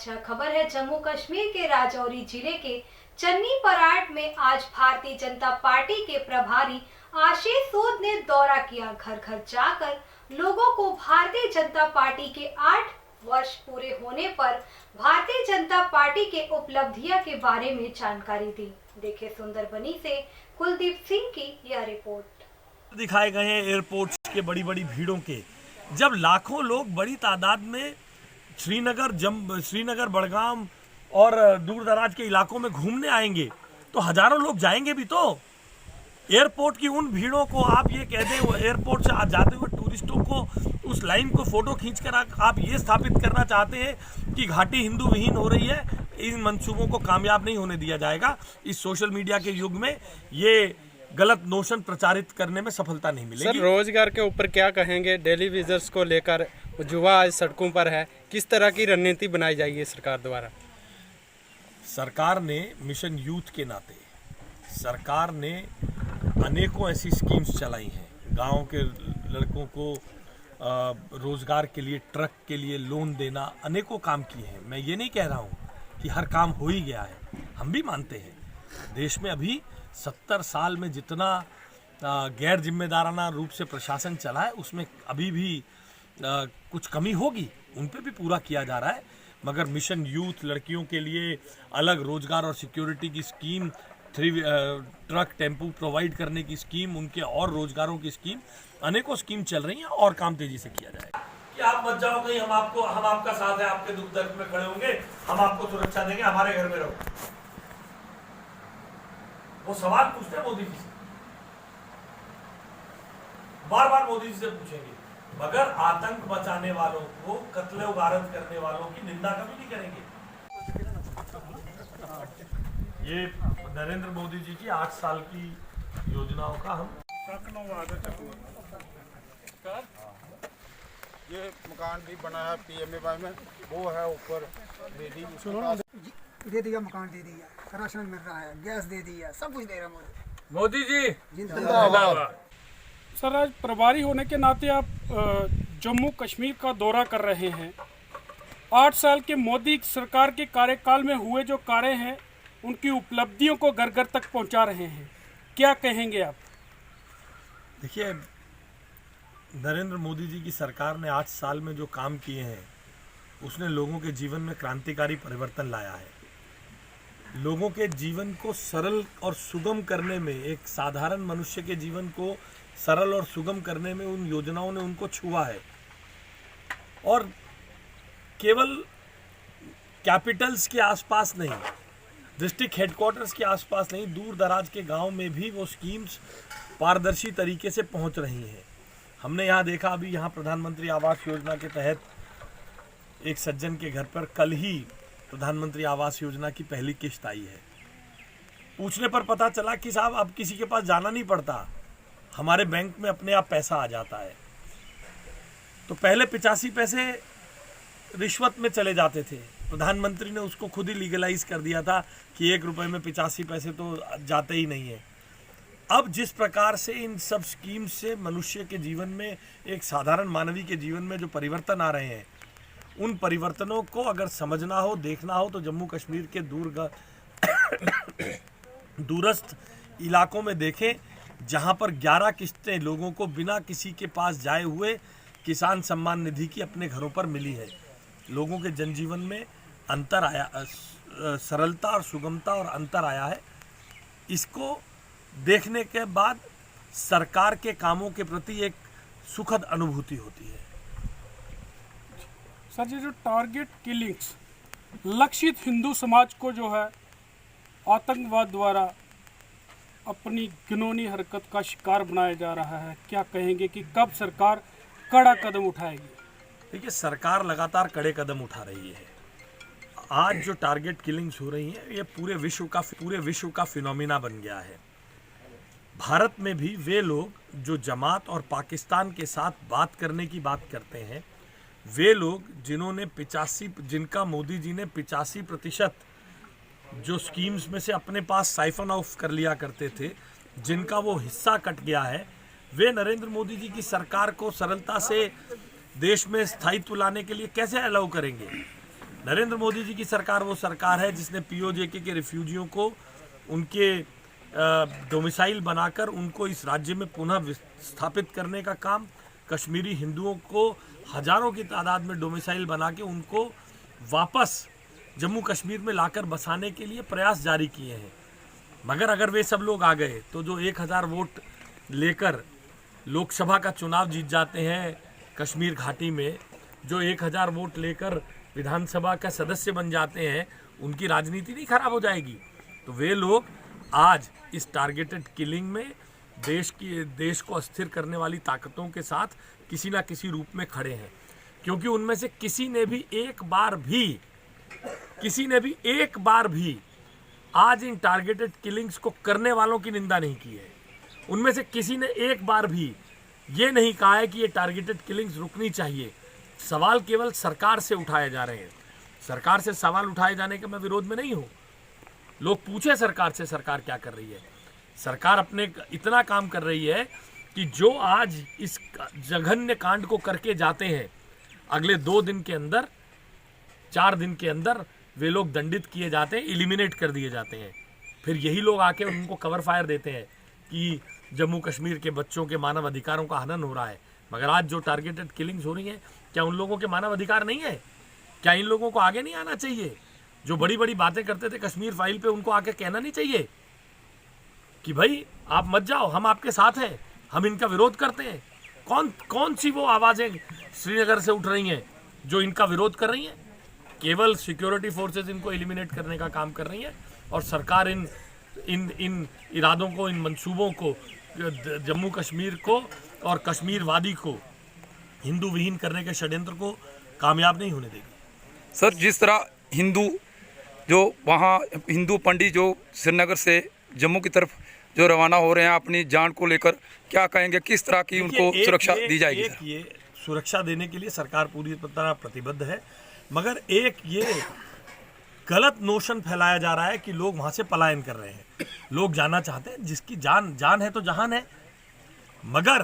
अच्छा खबर है जम्मू कश्मीर के राजौरी जिले के चन्नी पराट में आज भारतीय जनता पार्टी के प्रभारी आशीष सूद ने दौरा किया। घर घर जाकर लोगों को भारतीय जनता पार्टी के 8 वर्ष पूरे होने पर भारतीय जनता पार्टी के उपलब्धियां के बारे में जानकारी दी। देखे सुंदरबनी से कुलदीप सिंह की यह रिपोर्ट। दिखाए गए हैं एयरपोर्ट्स के बड़ी बड़ी भीड़ों के, जब लाखों लोग बड़ी तादाद में श्रीनगर, बड़गाम और दूर दराज के इलाकों में घूमने आएंगे तो हजारों लोग जाएंगे भी। तो एयरपोर्ट की उन भीड़ों को आप ये कह दें, वो एयरपोर्ट से जाते हुए टूरिस्टों को उस लाइन को फोटो खींचकर आप ये स्थापित करना चाहते हैं कि घाटी हिंदू विहीन हो रही है। इन मंसूबों को कामयाब नहीं होने दिया जाएगा। इस सोशल मीडिया के युग में ये गलत नोशन प्रचारित करने में सफलता नहीं मिलेगी। सर, रोजगार के ऊपर क्या कहेंगे? डेली विजर्स को लेकर युवा आज सड़कों पर है, किस तरह की रणनीति बनाई जाएगी सरकार द्वारा? सरकार ने मिशन यूथ के नाते सरकार ने अनेकों ऐसी स्कीम्स चलाई हैं। गांव के लड़कों को रोजगार के लिए, ट्रक के लिए लोन देना, अनेकों काम किए हैं। मैं ये नहीं कह रहा हूँ कि हर काम हो ही गया है। हम भी मानते हैं देश में अभी 70 साल में जितना गैर जिम्मेदाराना रूप से प्रशासन चला है उसमें अभी भी कुछ कमी होगी, उन पे भी पूरा किया जा रहा है। मगर मिशन यूथ, लड़कियों के लिए अलग रोजगार और सिक्योरिटी की स्कीम, ट्रक टेम्पू प्रोवाइड करने की स्कीम, उनके और रोजगारों की स्कीम, अनेकों स्कीम चल रही हैं और काम तेजी से किया जाएगा। कि आप मत जाओ कहीं, हम आपका साथ है, आपके दुख दर्द में खड़े होंगे, हम आपको सुरक्षा देंगे, हमारे घर में रहो। वो सवाल पूछते हैं मोदी जी से, बार बार मोदी जी से पूछेंगे, मगर आतंक मचाने वालों को, कत्ले उगारत करने वालों की निंदा कभी नहीं करेंगे। ये नरेंद्र मोदी जी की 8 साल की योजनाओं का हम ये मकान भी बना है PMAY में, वो है ऊपर दे दिया, मकान दे दिया, राशन मिल रहा है, गैस दे दिया, सब कुछ दे रहा है मोदी जी जिंदाबाद। सर, आज प्रभारी होने के नाते आप जम्मू कश्मीर का दौरा कर रहे हैं। 8 साल के मोदी सरकार के कार्यकाल में हुए जो कार्य हैं उनकी उपलब्धियों को घर घर तक पहुंचा रहे हैं, क्या कहेंगे आप? देखिए, नरेंद्र मोदी जी की सरकार ने 8 साल में जो काम किए हैं उसने लोगों के जीवन में क्रांतिकारी परिवर्तन लाया है। लोगों के जीवन को सरल और सुगम करने में, एक साधारण मनुष्य के जीवन को सरल और सुगम करने में उन योजनाओं ने उनको छुआ है। और केवल कैपिटल्स के आसपास नहीं, डिस्ट्रिक्ट हेडक्वार्टर्स के आसपास नहीं, दूर दराज के गांव में भी वो स्कीम्स पारदर्शी तरीके से पहुंच रही हैं। हमने यहाँ देखा, अभी यहाँ प्रधानमंत्री आवास योजना के तहत एक सज्जन के घर पर कल ही प्रधानमंत्री आवास योजना की पहली किस्त आई है। पूछने पर पता चला कि साहब अब किसी के पास जाना नहीं पड़ता, हमारे बैंक में अपने आप पैसा आ जाता है। तो पहले 85 पैसे रिश्वत में चले जाते थे, प्रधानमंत्री ने उसको खुद ही लीगलाइज कर दिया था कि 1 रुपए में 85 पैसे तो जाते ही नहीं है। अब जिस प्रकार से इन सब स्कीम से मनुष्य के जीवन में, एक साधारण मानवी के जीवन में जो परिवर्तन आ रहे हैं, उन परिवर्तनों को अगर समझना हो, देखना हो तो जम्मू कश्मीर के दूरस्थ इलाकों में देखें, जहां पर 11 किस्तें लोगों को बिना किसी के पास जाए हुए किसान सम्मान निधि की अपने घरों पर मिली है। लोगों के जनजीवन में अंतर आया, सरलता और सुगमता और अंतर आया है। इसको देखने के बाद सरकार के कामों के प्रति एक सुखद अनुभूति होती है। सर, ये जो टारगेट किलिंग्स, लक्षित हिंदू समाज को जो है आतंकवाद द्वारा अपनी घिनौनी हरकत का शिकार बनाया जा रहा है, क्या कहेंगे कि कब सरकार कड़ा कदम उठाएगी? देखिए, सरकार लगातार कड़े कदम उठा रही है। आज जो टारगेट किलिंग्स हो रही हैं, ये पूरे विश्व का फिनोमिना बन गया है। भारत में भी वे लोग जो जमात और पाकिस्तान के साथ बात करने की बात करते हैं, वे लोग जिनका मोदी जी ने 85% जो स्कीम्स में से अपने पास साइफन ऑफ कर लिया करते थे, जिनका वो हिस्सा कट गया है, वे नरेंद्र मोदी जी की सरकार को सरलता से देश में स्थायित्व लाने के लिए कैसे अलाउ करेंगे? नरेंद्र मोदी जी की सरकार वो सरकार है जिसने पीओजेके के रिफ्यूजियों को उनके डोमिसाइल बनाकर उनको इस राज्य में पुनः स्थापित करने का काम, कश्मीरी हिंदुओं को हजारों की तादाद में डोमिसाइल बना के उनको वापस जम्मू कश्मीर में लाकर बसाने के लिए प्रयास जारी किए हैं। मगर अगर वे सब लोग आ गए तो जो 1000 वोट लेकर लोकसभा का चुनाव जीत जाते हैं कश्मीर घाटी में, जो 1000 वोट लेकर विधानसभा का सदस्य बन जाते हैं, उनकी राजनीति नहीं खराब हो जाएगी। तो वे लोग आज इस टारगेटेड किलिंग में देश को अस्थिर करने वाली ताकतों के साथ किसी ना किसी रूप में खड़े हैं, क्योंकि उनमें से किसी ने भी एक बार भी आज इन टारगेटेड किलिंग्स को करने वालों की निंदा नहीं की है। उनमें से किसी ने एक बार भी ये नहीं कहा है कि ये टारगेटेड किलिंग्स रुकनी चाहिए। सवाल केवल सरकार से उठाए जा रहे हैं। सरकार से सवाल उठाए जाने के मैं विरोध में नहीं हूँ। लोग पूछे सरकार से, सरकार क्या कर रही है। सरकार अपने इतना काम कर रही है कि जो आज इस जघन्य कांड को करके जाते हैं, अगले 2 दिन के अंदर, 4 दिन के अंदर वे लोग दंडित किए जाते हैं, एलिमिनेट कर दिए जाते हैं। फिर यही लोग आके उनको कवर फायर देते हैं कि जम्मू कश्मीर के बच्चों के मानव अधिकारों का हनन हो रहा है। मगर आज जो टारगेटेड किलिंग्स हो रही हैं, क्या उन लोगों के मानव अधिकार नहीं है? क्या इन लोगों को आगे नहीं आना चाहिए? जो बड़ी बड़ी बातें करते थे कश्मीर फाइल पे, उनको आके कहना नहीं चाहिए कि भाई आप मत जाओ, हम आपके साथ हैं, हम इनका विरोध करते हैं। कौन सी वो आवाज़ें श्रीनगर से उठ रही हैं जो इनका विरोध कर रही हैं? केवल सिक्योरिटी फोर्सेस इनको एलिमिनेट करने का काम कर रही है और सरकार इन इरादों को, इन मंसूबों को, जम्मू कश्मीर को और कश्मीरवादी को हिंदू विहीन करने के षड्यंत्र को कामयाब नहीं होने देगी। सर, जिस तरह हिंदू पंडित जो श्रीनगर से जम्मू की तरफ जो रवाना हो रहे हैं अपनी जान को लेकर, क्या कहेंगे, किस तरह की उनको सुरक्षा दी जाएगी? ये सुरक्षा देने के लिए सरकार पूरी तरह प्रतिबद्ध है, मगर एक ये गलत नोशन फैलाया जा रहा है कि लोग वहां से पलायन कर रहे हैं। लोग जाना चाहते हैं, जिसकी जान है तो जहान है। मगर